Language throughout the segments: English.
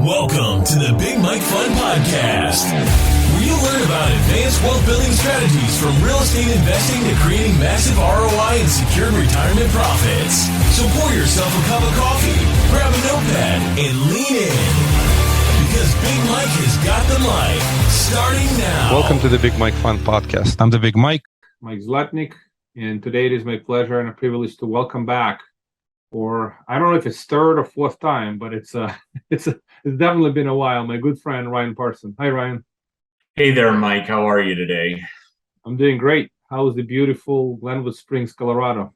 Welcome to the Big Mike Fund Podcast, where you'll learn about advanced wealth building strategies from real estate investing to creating massive ROI and secured retirement profits. So pour yourself a cup of coffee, grab a notepad, and lean in, because Big Mike has got the mic, starting now. Welcome to the Big Mike Fund Podcast. I'm the Big Mike Zlatnik, and today it is my pleasure and a privilege to welcome back, or I don't know if it's third or fourth time, but it's definitely been a while, my good friend Ryan Parson. Hi, Ryan. Hey there, Mike. How are you today? I'm doing great. How's the beautiful Glenwood Springs, Colorado?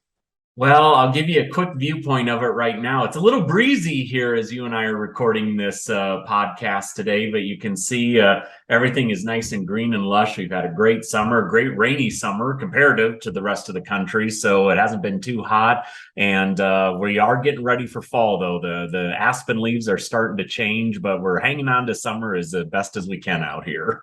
Well, I'll give you a quick viewpoint of it right now. It's a little breezy here as you and I are recording this podcast today, but you can see everything is nice and green and lush. We've had a great summer, a great rainy summer comparative to the rest of the country, so it hasn't been too hot, and we are getting ready for fall, though. The aspen leaves are starting to change, but we're hanging on to summer as best as we can out here.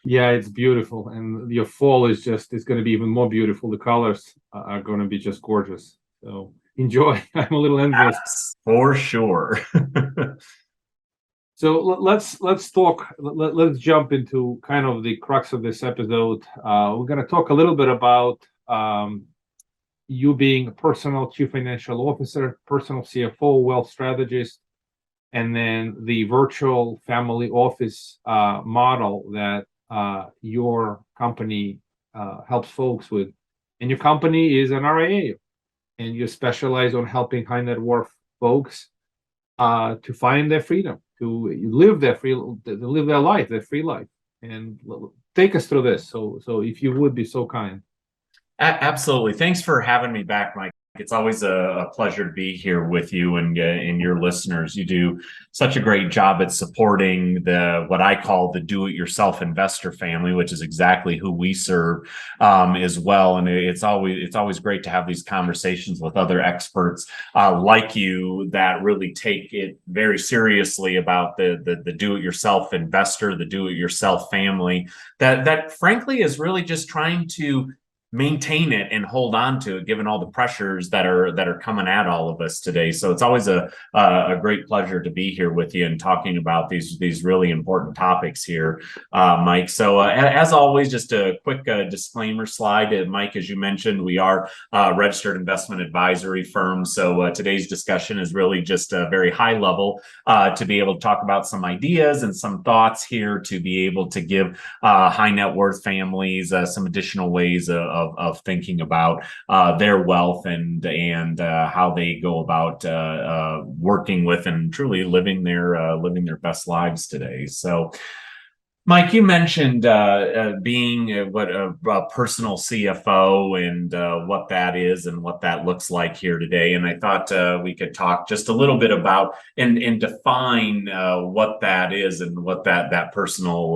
Yeah, it's beautiful, and your fall is going to be even more beautiful. The colors are going to be just gorgeous. So enjoy. I'm a little envious. Yes, for sure. So let's talk. Let's jump into kind of the crux of this episode. We're going to talk a little bit about you being a personal chief financial officer, personal CFO, wealth strategist, and then the virtual family office model that your company helps folks with. And your company is an RIA, and you specialize on helping high net worth folks to find their freedom, to live their life, their free life. And take us through this. So if you would be so kind. Absolutely. Thanks for having me back, Mike. It's always a pleasure to be here with you and your listeners. You do such a great job at supporting what I call the do-it-yourself investor family, which is exactly who we serve as well. And it's always great to have these conversations with other experts like you that really take it very seriously about the do-it-yourself investor, the do-it-yourself family that frankly is really just trying to maintain it and hold on to it, given all the pressures that are coming at all of us today. So it's always a great pleasure to be here with you and talking about these really important topics here, Mike. So as always, just a quick disclaimer slide. Mike, as you mentioned, we are a registered investment advisory firm. So today's discussion is really just a very high level to be able to talk about some ideas and some thoughts here to be able to give high net worth families some additional ways of thinking about their wealth and how they go about working with and truly living their best lives today. So, Mike, you mentioned being a personal CFO and what that is and what that looks like here today. And I thought we could talk just a little bit about and define what that is and what that personal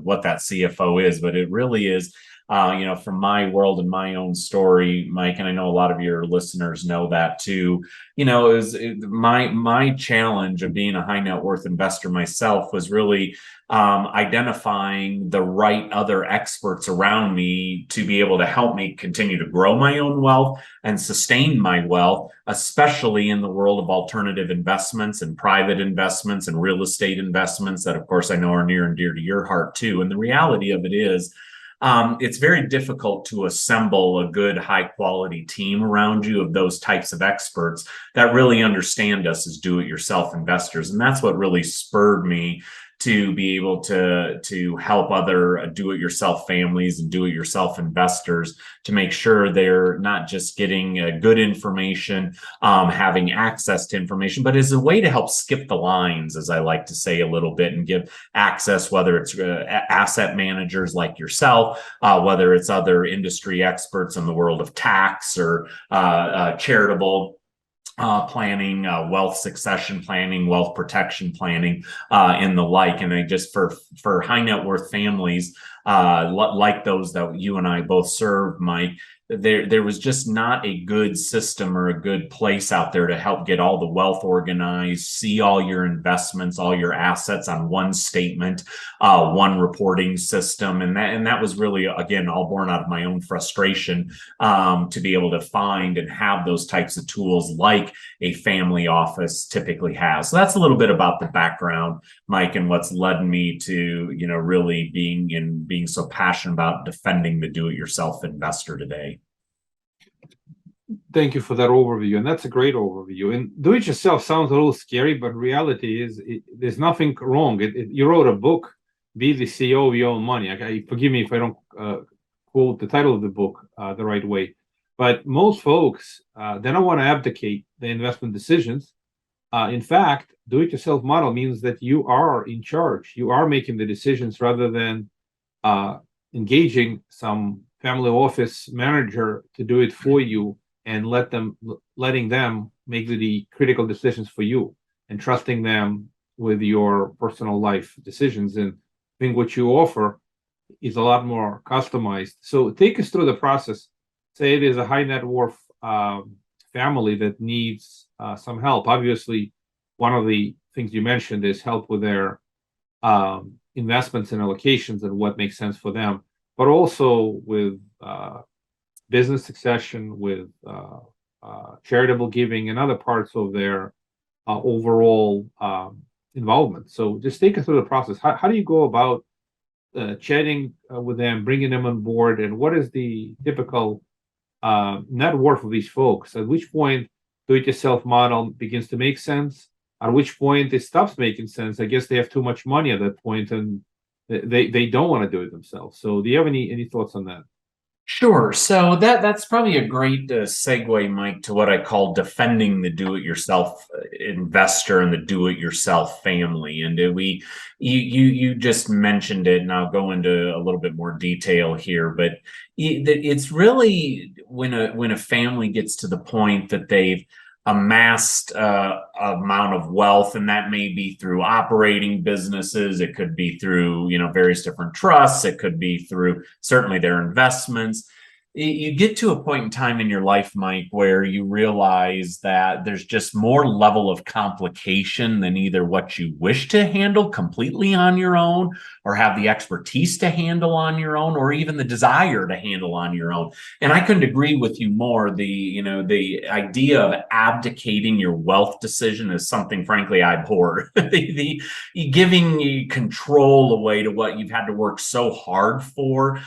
what that CFO is. But it really is. From my world and my own story, Mike, and I know a lot of your listeners know that too, my challenge of being a high net worth investor myself was really identifying the right other experts around me to be able to help me continue to grow my own wealth and sustain my wealth, especially in the world of alternative investments and private investments and real estate investments that, of course, I know are near and dear to your heart too. And the reality of it is, it's very difficult to assemble a good, high-quality team around you of those types of experts that really understand us as do-it-yourself investors. And that's what really spurred me to be able to help other do-it-yourself families and do-it-yourself investors to make sure they're not just getting good information, having access to information, but as a way to help skip the lines, as I like to say a little bit, and give access, whether it's asset managers like yourself, whether it's other industry experts in the world of tax or charitable planning, wealth succession planning, wealth protection planning, and the like. And I just for high net worth families like those that you and I both serve, Mike, there was just not a good system or a good place out there to help get all the wealth organized, see all your investments, all your assets on one statement, one reporting system. And that was really, again, all born out of my own frustration, to be able to find and have those types of tools like a family office typically has. So that's a little bit about the background, Mike, and what's led me to, really being so passionate about defending the do-it-yourself investor today. Thank you for that overview, and that's a great overview. And do it yourself sounds a little scary, but reality is there's nothing wrong. You wrote a book, Be the CEO of Your Own Money. Forgive me if I don't quote the title of the book the right way, but most folks they don't want to abdicate the investment decisions. In fact, do-it-yourself model means that you are in charge. You are making the decisions rather than engaging some family office manager to do it for you and letting them make the critical decisions for you and trusting them with your personal life decisions. And I think what you offer is a lot more customized. So take us through the process. Say it is a high net worth family that needs some help. Obviously, one of the things you mentioned is help with their investments and allocations and what makes sense for them, but also with business succession, with charitable giving, and other parts of their overall involvement. So just take us through the process. How do you go about chatting with them, bringing them on board, and what is the typical net worth of these folks? At which point do-it-yourself model begins to make sense? At which point it stops making sense? I guess they have too much money at that point, and they don't want to do it themselves. So do you have any thoughts on that? Sure. So that's probably a great segue, Mike, to what I call defending the do-it-yourself investor and the do-it-yourself family. And you just mentioned it, and I'll go into a little bit more detail here. But it's really when a family gets to the point that they've amassed amount of wealth, and that may be through operating businesses, it could be through various different trusts, it could be through certainly their investments. You get to a point in time in your life, Mike, where you realize that there's just more level of complication than either what you wish to handle completely on your own, or have the expertise to handle on your own, or even the desire to handle on your own. And I couldn't agree with you more. The idea of abdicating your wealth decision is something, frankly, I abhor. the giving control away to what you've had to work so hard for.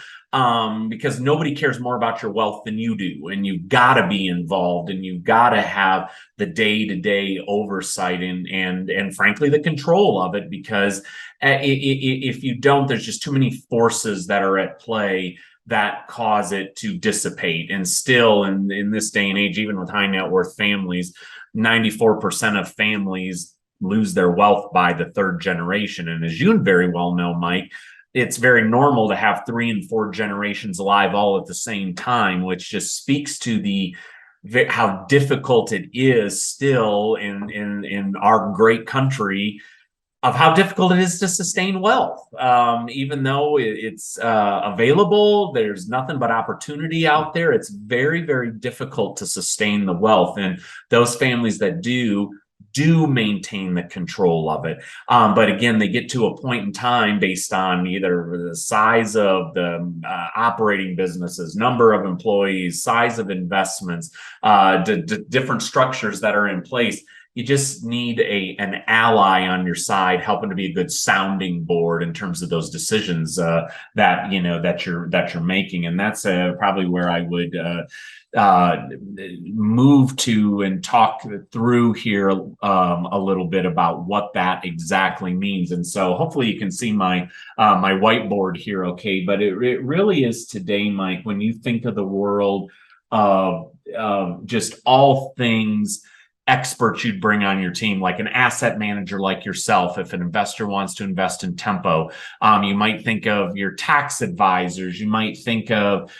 Because nobody cares more about your wealth than you do, and you've got to be involved, and you've got to have the day-to-day oversight and frankly the control of it, because if you don't, there's just too many forces that are at play that cause it to dissipate. And still in this day and age, even with high net worth families, 94% of families lose their wealth by the third generation. And as you very well know, Mike, it's very normal to have 3 and 4 generations alive all at the same time, which just speaks to how difficult it is still in our great country, of how difficult it is to sustain wealth. Even though it's available, there's nothing but opportunity out there. It's very, very difficult to sustain the wealth. And those families that do maintain the control of it. But again, they get to a point in time based on either the size of the operating businesses, number of employees, size of investments, different structures that are in place. You just need an ally on your side, helping to be a good sounding board in terms of those decisions that you're making. And that's probably where I would move to and talk through here a little bit about what that exactly means. And so hopefully you can see my whiteboard here, okay? But it really is today, Mike, when you think of the world of just all things experts you'd bring on your team, like an asset manager like yourself. If an investor wants to invest in Tempo, you might think of your tax advisors, you might think of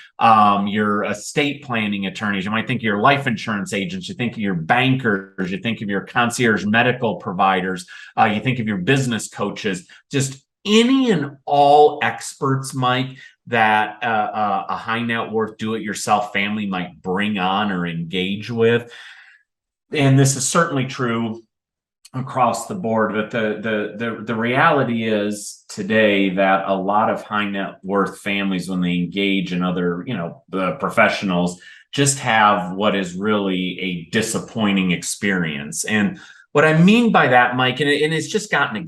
your estate planning attorneys, you might think of your life insurance agents, you think of your bankers, you think of your concierge medical providers, you think of your business coaches, just any and all experts, Mike, that a high net worth do-it-yourself family might bring on or engage with. And this is certainly true across the board, but the reality is today that a lot of high net worth families, when they engage in other, the professionals, just have what is really a disappointing experience. And what I mean by that, Mike, and it's just gotten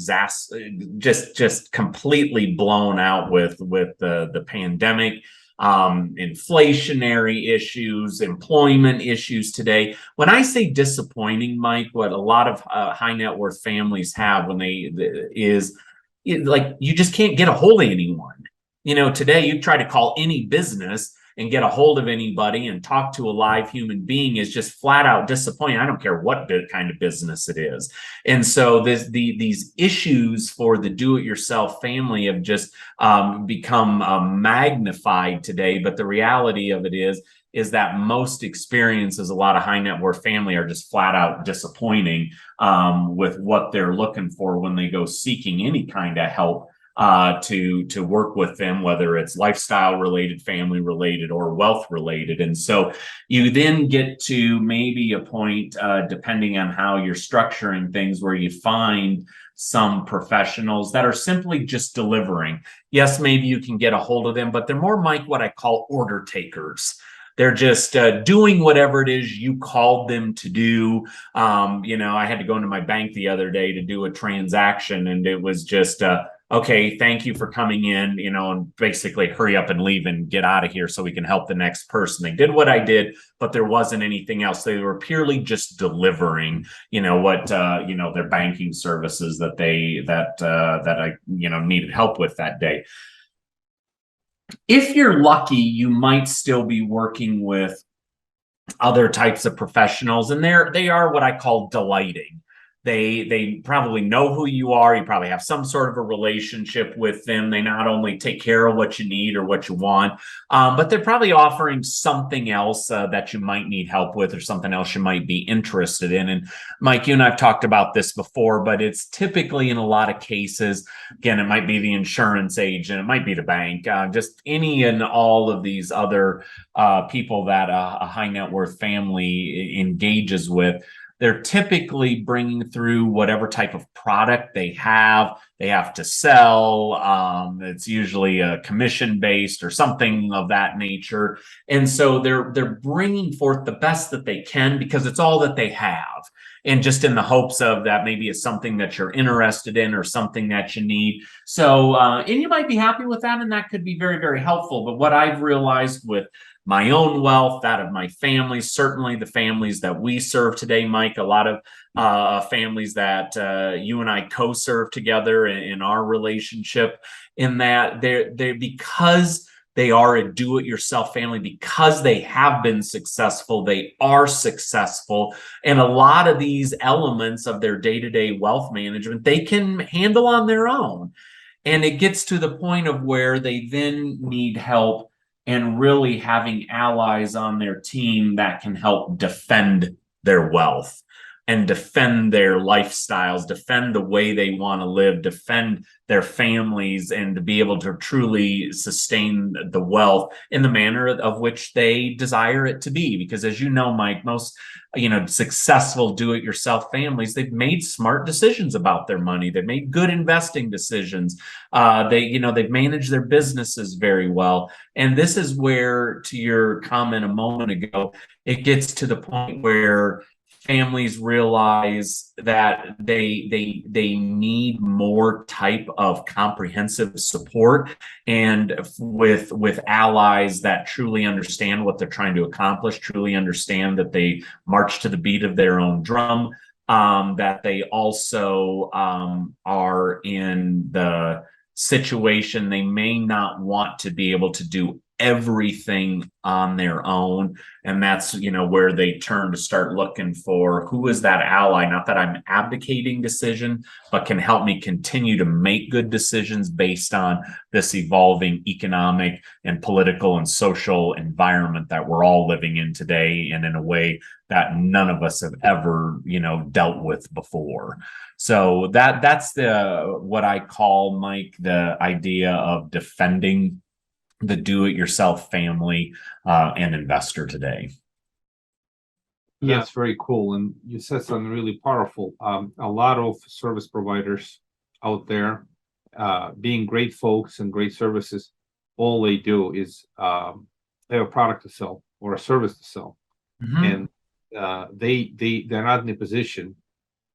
just completely blown out with the pandemic, inflationary issues, employment issues today. When I say disappointing, Mike, what a lot of high net worth families have when like you just can't get a hold of anyone. Today you try to call any business and get a hold of anybody and talk to a live human being is just flat out disappointing. I don't care what kind of business it is. And so these issues for the do-it-yourself family have just become magnified today. But the reality of it is that most experiences, a lot of high net worth family are just flat out disappointing with what they're looking for when they go seeking any kind of help to work with them, whether it's lifestyle related, family related, or wealth related. And so you then get to maybe a point, depending on how you're structuring things, where you find some professionals that are simply just delivering. Yes, maybe you can get a hold of them, but they're more, Mike, what I call order takers. They're just doing whatever it is you called them to do. I had to go into my bank the other day to do a transaction, and it was just okay, thank you for coming in, and basically hurry up and leave and get out of here so we can help the next person. They did what I did, but there wasn't anything else. They were purely just delivering, their banking services that I needed help with that day. If you're lucky, you might still be working with other types of professionals, and they are what I call delighting. They probably know who you are. You probably have some sort of a relationship with them. They not only take care of what you need or what you want, but they're probably offering something else that you might need help with, or something else you might be interested in. And Mike, you and I've talked about this before, but it's typically, in a lot of cases, again, it might be the insurance agent, it might be the bank, just any and all of these other people that a high net worth family engages with. They're typically bringing through whatever type of product they have to sell. It's usually a commission based or something of that nature. And so they're bringing forth the best that they can because it's all that they have. And just in the hopes of that maybe it's something that you're interested in or something that you need. So, and you might be happy with that, and that could be very, very helpful. But what I've realized with my own wealth, that of my family, certainly the families that we serve today, Mike, a lot of families that you and I co-serve together in our relationship, in that they're because they are a do-it-yourself family, because they have been successful, they are successful. And a lot of these elements of their day-to-day wealth management, they can handle on their own. And it gets to the point of where they then need help, and really having allies on their team that can help defend their wealth and defend their lifestyles, defend the way they want to live, defend their families, and to be able to truly sustain the wealth in the manner of which they desire it to be. Because as you know, Mike, most successful do-it-yourself families, they've made smart decisions about their money. They've made good investing decisions. They've managed their businesses very well. And this is where, to your comment a moment ago, it gets to the point where families realize that they need more type of comprehensive support, and with allies that truly understand what they're trying to accomplish, truly understand that they march to the beat of their own drum, that they also are in the situation they may not want to be able to do everything on their own. And that's where they turn to start looking for, who is that ally, not that I'm abdicating decision, but can help me continue to make good decisions based on this evolving economic and political and social environment that we're all living in today, and in a way that none of us have ever dealt with before. So that's what I call, Mike, the idea of defending the do-it-yourself family and investor today. Yeah, it's very cool. And you said something really powerful. A lot of service providers out there, being great folks and great services, all they do is they have a product to sell or a service to sell, and they're not in a position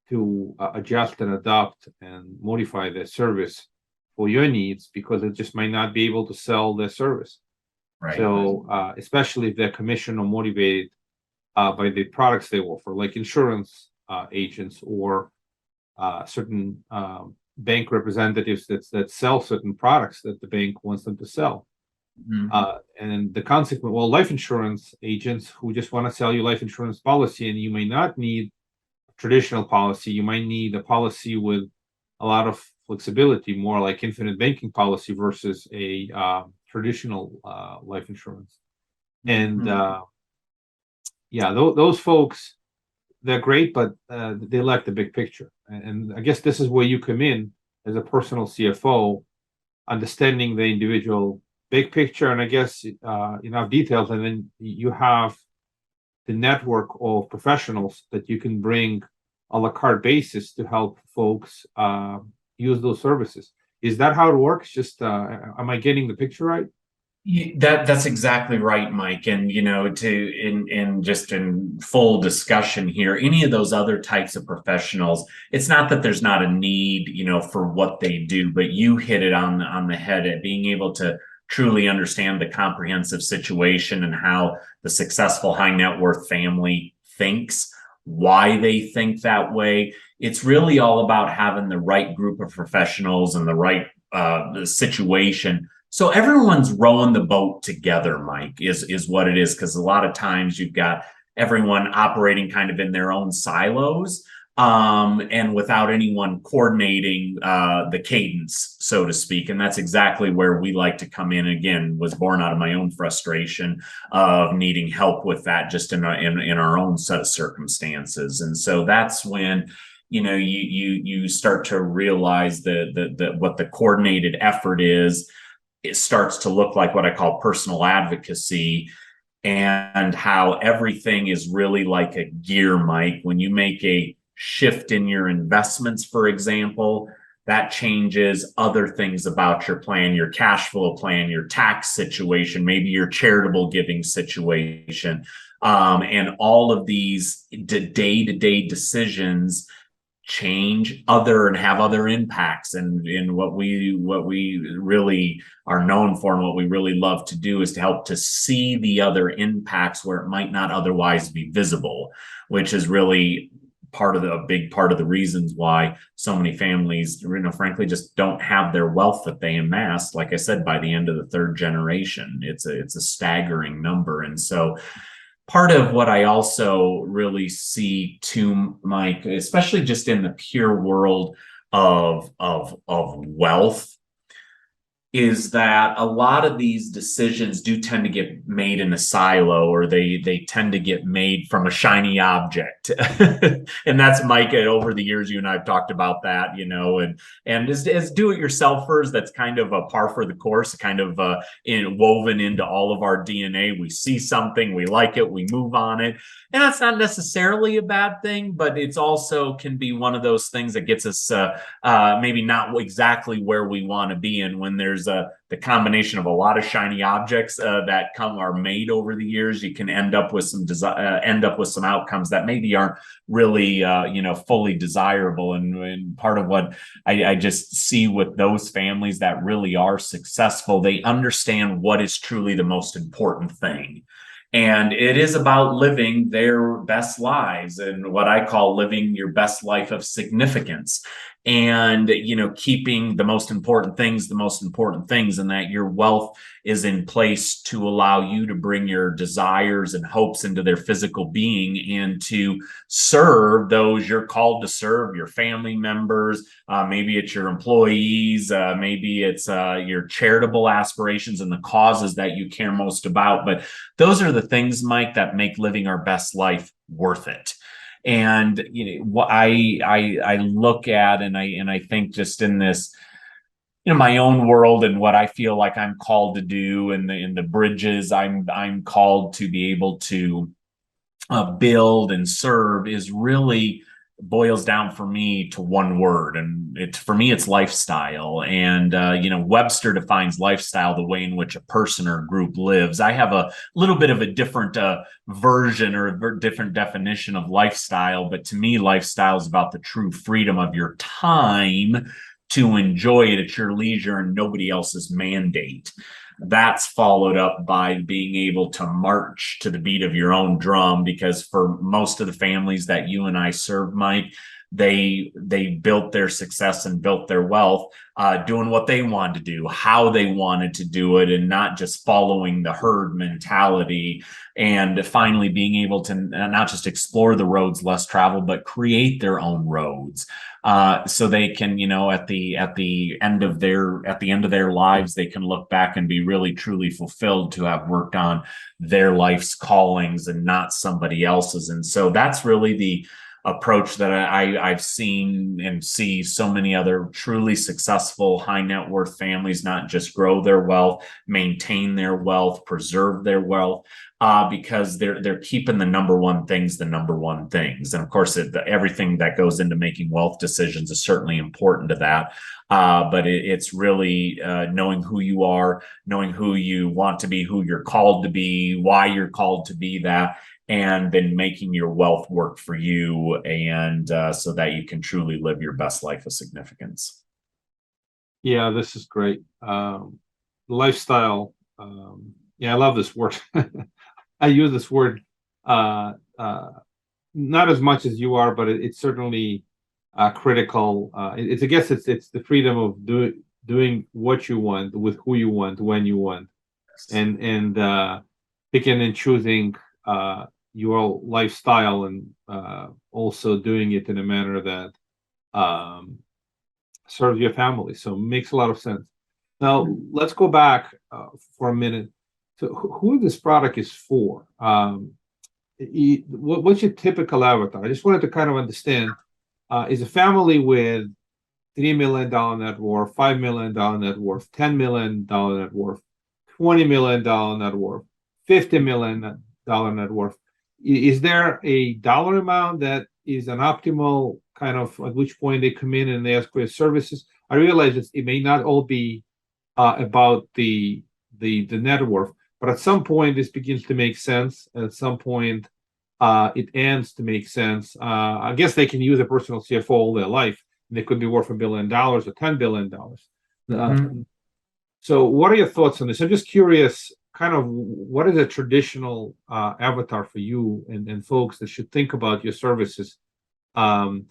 to adjust and adopt and modify their service for your needs because it just might not be able to sell their service. Right. So, especially if they're commissioned or motivated by the products they offer, like insurance agents or certain bank representatives that sell certain products that the bank wants them to sell. And the consequence, well, life insurance agents who just want to sell you life insurance policy, and you may not need a traditional policy. You might need a policy with a lot of flexibility, more like infinite banking policy versus a traditional life insurance. And yeah, those folks, they're great, but they lack the big picture. And I guess this is where you come in as a personal CFO, understanding the individual big picture, and I guess enough details, and then you have the network of professionals that you can bring a la carte basis to help folks use those services. Is that how it works? Just am I getting the picture right? That's exactly right, Mike. And in full discussion here, any of those other types of professionals, it's not that there's not a need, for what they do, but you hit it on the head at being able to truly understand the comprehensive situation and how the successful high net worth family thinks, why they think that way. It's really all about having the right group of professionals and the right the situation. So everyone's rowing the boat together, Mike, is what it is. Because a lot of times you've got everyone operating kind of in their own silos, and without anyone coordinating the cadence, so to speak. And that's exactly where we like to come in. Again, was born out of my own frustration of needing help with that, just in our own set of circumstances. And so that's when you start to realize the what the coordinated effort is. It starts to look like what I call personal advocacy, and how everything is really like a gear, Mike. When you make a shift in your investments, for example, that changes other things about your plan, your cash flow plan, your tax situation, maybe your charitable giving situation. And all of these day-to-day decisions change and have other impacts. And what we really are known for, and what we really love to do, is to help to see the other impacts where it might not otherwise be visible, which is really a big part of the reasons why so many families, frankly, just don't have their wealth that they amassed, like I said, by the end of the third generation. It's a staggering number. And so part of what I also really see too, Mike, especially just in the pure world of wealth, is that a lot of these decisions do tend to get made in a silo, or they tend to get made from a shiny object. And that's, Mike, over the years, you and I have talked about that, and as do-it-yourselfers, that's kind of a par for the course, kind of woven into all of our DNA. We see something, we like it, we move on it. And that's not necessarily a bad thing, but it's also can be one of those things that gets us maybe not exactly where we want to be. And when there's the combination of a lot of shiny objects that are made over the years, you can end up with some outcomes that maybe aren't really fully desirable. And part of what I just see with those families that really are successful, they understand what is truly the most important thing. And it is about living their best lives, and what I call living your best life of significance. And, keeping the most important things, and that your wealth is in place to allow you to bring your desires and hopes into their physical being, and to serve those you're called to serve, your family members. Maybe it's your employees, maybe it's your charitable aspirations and the causes that you care most about. But those are the things, Mike, that make living our best life worth it. And what I look at, and I think just in this my own world and what I feel like I'm called to do, and the bridges I'm called to be able to build and serve, is really boils down for me to one word, and for me it's lifestyle. And Webster defines lifestyle the way in which a person or group lives. I have a little bit of a different version, or a different definition of lifestyle, but to me lifestyle is about the true freedom of your time to enjoy it at your leisure and nobody else's mandate. That's followed up by being able to march to the beat of your own drum, because for most of the families that you and I serve, Mike, they built their success and built their wealth doing what they wanted to do, how they wanted to do it, and not just following the herd mentality. And finally being able to not just explore the roads less traveled, but create their own roads. So they can, at the end of their lives, they can look back and be really truly fulfilled to have worked on their life's callings and not somebody else's. And so that's really the approach that I've seen and see so many other truly successful high net worth families not just grow their wealth, maintain their wealth, preserve their wealth, because they're keeping the number one things. And of course, everything that goes into making wealth decisions is certainly important to that. But it's really knowing who you are, knowing who you want to be, who you're called to be, why you're called to be that, and then making your wealth work for you, and so that you can truly live your best life of significance. Yeah, this is great. Lifestyle. Yeah, I love this word. I use this word not as much as you are, but it's certainly critical. I guess it's the freedom of doing what you want, with who you want, when you want, and picking and choosing your lifestyle, and also doing it in a manner that serves your family. So it makes a lot of sense. Now let's go back for a minute to who this product is for. What's your typical avatar? I just wanted to kind of understand. Is a family with $3 million net worth, $5 million net worth, $10 million net worth, $20 million net worth, $50 million net worth. Is there a dollar amount that is an optimal kind of at which point they come in and they ask for your services? I realize it may not all be about the net worth, but at some point this begins to make sense. At some point it ends to make sense. I guess they can use a personal CFO all their life, and they could be worth $1 billion or $10 billion. So what are your thoughts on this? I'm just curious, kind of what is a traditional avatar for you and folks that should think about your services? Because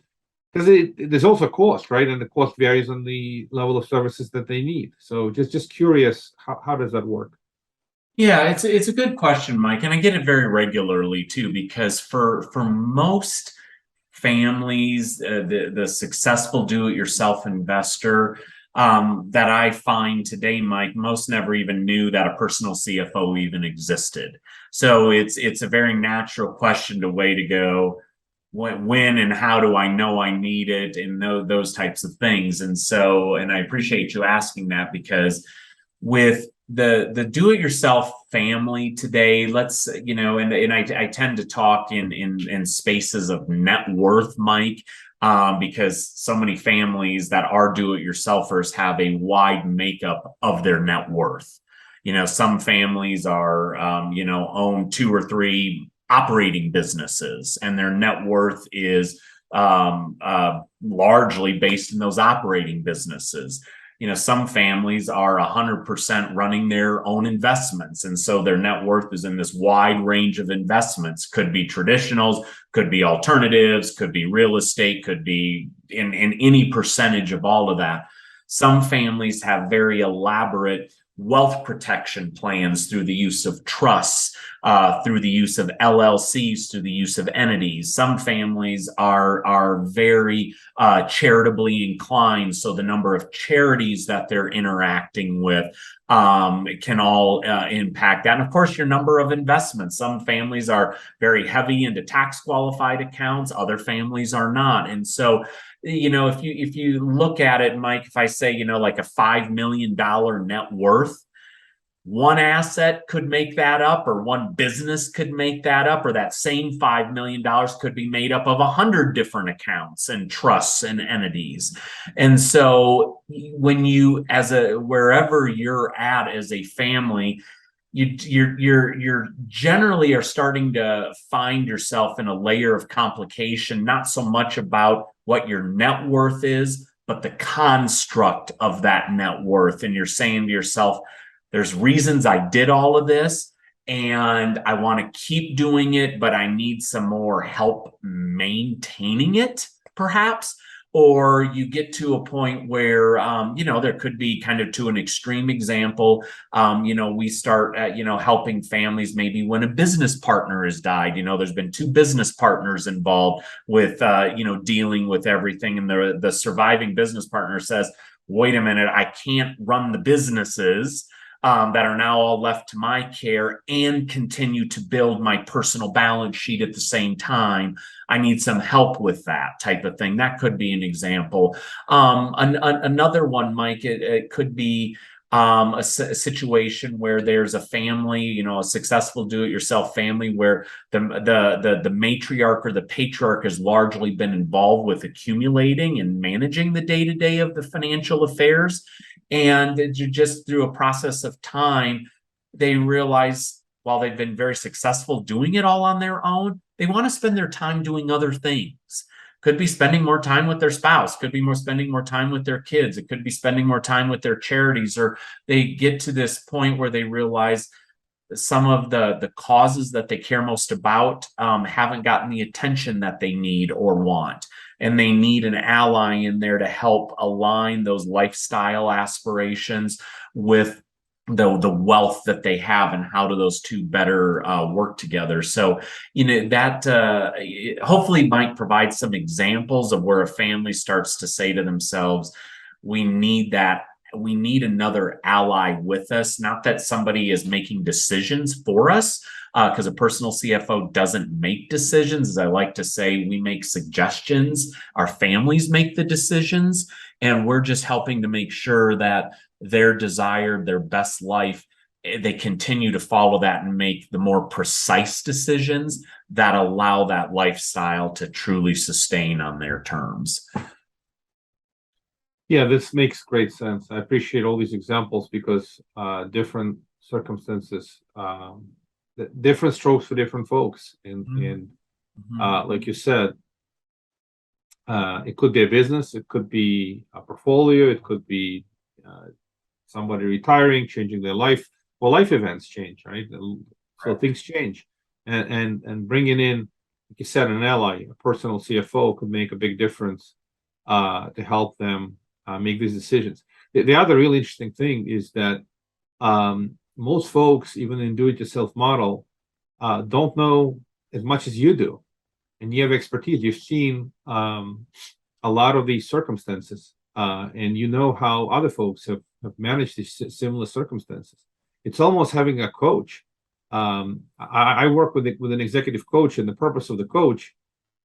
there's also cost, right? And the cost varies on the level of services that they need. So just curious, how does that work? Yeah, it's a good question, Mike, and I get it very regularly too, because for most families, the successful do-it-yourself investor that I find today, Mike, most never even knew that a personal CFO even existed. So it's a very natural question to go, when and how do I know I need it, and those types of things. And so, and I appreciate you asking that, because with the do-it-yourself family today, let's and I tend to talk in spaces of net worth, Mike, because so many families that are do-it-yourselfers have a wide makeup of their net worth. Some families are own 2 or 3 operating businesses, and their net worth is largely based in those operating businesses. Some families are 100% running their own investments, and so their net worth is in this wide range of investments. Could be traditionals, could be alternatives, could be real estate, could be in any percentage of all of that. Some families have very elaborate wealth protection plans through the use of trusts, through the use of LLCs, through the use of entities. Some families are very charitably inclined, so the number of charities that they're interacting with can all impact that. And of course, your number of investments. Some families are very heavy into tax qualified accounts, other families are not. And so if you look at it, Mike, if I say, like a $5 million net worth, one asset could make that up, or one business could make that up, or that same $5 million could be made up of 100 different accounts and trusts and entities. And so when you, wherever you're at as a family, you're generally are starting to find yourself in a layer of complication, not so much about what your net worth is, but the construct of that net worth. And you're saying to yourself, there's reasons I did all of this and I want to keep doing it, but I need some more help maintaining it, perhaps. Or you get to a point where, there could be kind of, to an extreme example, we start, helping families maybe when a business partner has died. There's been two business partners involved with, dealing with everything. And the surviving business partner says, wait a minute, I can't run the businesses that are now all left to my care and continue to build my personal balance sheet at the same time. I need some help with that type of thing. That could be an example. Another one, Mike, it could be a situation where there's a family, a successful do-it-yourself family where the matriarch or the patriarch has largely been involved with accumulating and managing the day-to-day of the financial affairs. And just through a process of time, they realize, while they've been very successful doing it all on their own, they want to spend their time doing other things. Could be spending more time with their spouse, could be spending more time with their kids, it could be spending more time with their charities, or they get to this point where they realize that some of the causes that they care most about haven't gotten the attention that they need or want. And they need an ally in there to help align those lifestyle aspirations with the wealth that they have, and how do those two better work together. So that hopefully might provide some examples of where a family starts to say to themselves, we need another ally with us. Not that somebody is making decisions for us, because a personal CFO doesn't make decisions. As I like to say, we make suggestions. Our families make the decisions, and we're just helping to make sure that their best life, they continue to follow that and make the more precise decisions that allow that lifestyle to truly sustain on their terms. Yeah, this makes great sense. I appreciate all these examples because different circumstances, different strokes for different folks. And like you said, it could be a business, it could be a portfolio, it could be somebody retiring, changing their life. Well, life events change, right? So things change, and bringing in, like you said, an ally, a personal CFO, could make a big difference to help them make these decisions. The other really interesting thing is that most folks, even in do-it-yourself model, don't know as much as you do, and you have expertise. You've seen a lot of these circumstances, and you know how other folks have managed these similar circumstances. It's almost having a coach. I work with an executive coach, and the purpose of the coach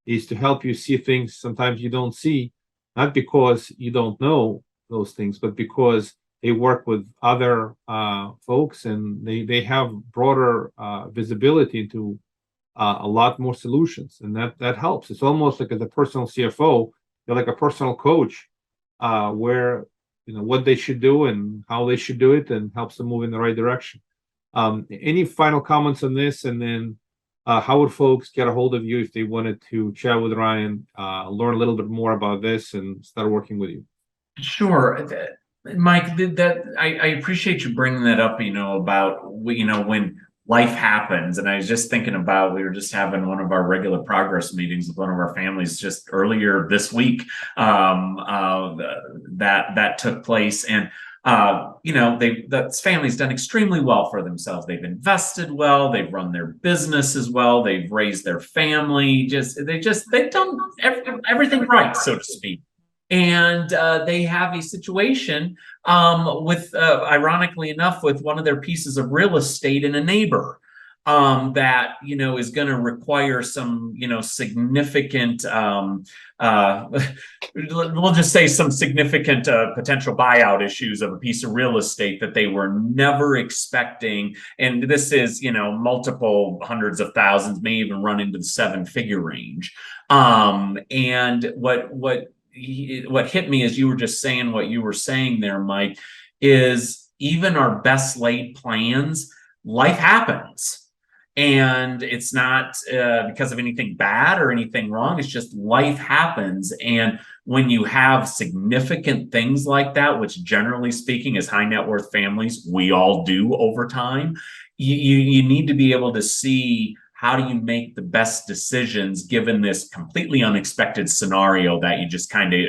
is to help you see things sometimes you don't see, not because you don't know those things, but because they work with other folks, and they have broader visibility into a lot more solutions, and that helps. It's almost like, as a personal CFO, you're like a personal coach, where what they should do and how they should do it, and helps them move in the right direction. Any final comments on this? And then how would folks get a hold of you if they wanted to chat with Ryan, learn a little bit more about this, and start working with you? Sure. Mike, I appreciate you bringing that up, about, when life happens. And I was just thinking about, we were just having one of our regular progress meetings with one of our families just earlier this week, that took place. And that family's done extremely well for themselves. They've invested well, they've run their businesses well, they've raised their family, they've done everything right, so to speak. And they have a situation with, ironically enough, with one of their pieces of real estate in a neighbor. that is going to require some significant we'll just say some significant potential buyout issues of a piece of real estate that they were never expecting. And this is multiple hundreds of thousands, may even run into the 7-figure range. And what hit me as you were just saying what you were saying there, Mike, is even our best laid plans, life happens. And it's not because of anything bad or anything wrong. It's just life happens. And when you have significant things like that, which generally speaking, as high net worth families, we all do over time, you need to be able to see how do you make the best decisions given this completely unexpected scenario that you just kind of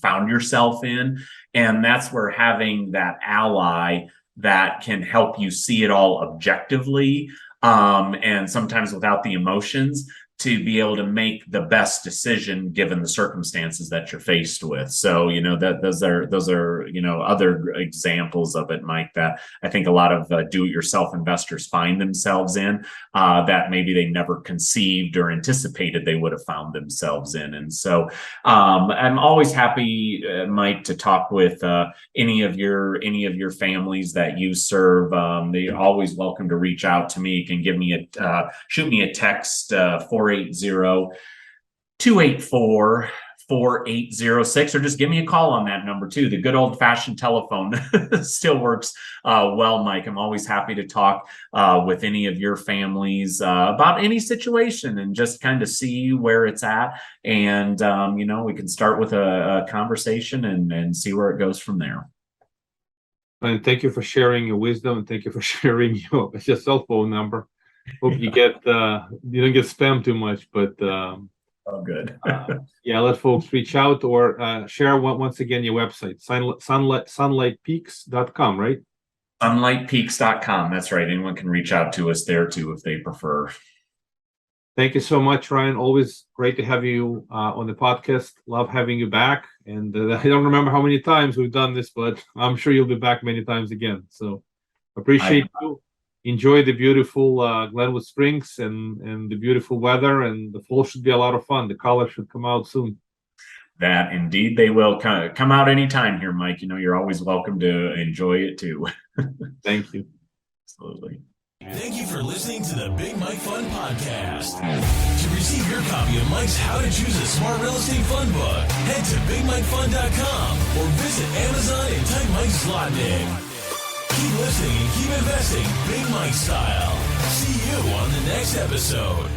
found yourself in. And that's where having that ally that can help you see it all objectively, and sometimes without the emotions, to be able to make the best decision given the circumstances that you're faced with. So, those are other examples of it, Mike, that I think a lot of do-it-yourself investors find themselves in, that maybe they never conceived or anticipated they would have found themselves in. And so I'm always happy, Mike, to talk with any of your families that you serve. They're always welcome to reach out to me. You can shoot me a text, 480-284-4806, or just give me a call on that number too. The good old fashioned telephone still works well, Mike. I'm always happy to talk with any of your families about any situation and just kind of see where it's at. And, we can start with a conversation and see where it goes from there. And thank you for sharing your wisdom, and thank you for sharing your cell phone number. Hope you don't get spammed too much, but good. Let folks reach out or share once again your website, sunlightpeaks.com, right? Sunlightpeaks.com. That's right. Anyone can reach out to us there too if they prefer. Thank you so much, Ryan. Always great to have you on the podcast. Love having you back. And I don't remember how many times we've done this, but I'm sure you'll be back many times again. So appreciate you. Enjoy the beautiful Glenwood Springs and the beautiful weather, and the fall should be a lot of fun. The colors should come out soon. That indeed they will come out anytime here, Mike. You're always welcome to enjoy it too. Thank you. Absolutely. Thank you for listening to the Big Mike Fund Podcast. To receive your copy of Mike's How to Choose a Smart Real Estate Fund book, head to BigMikeFund.com or visit Amazon and type Mike's slot name. Keep listening and keep investing Big Mike style. See you on the next episode.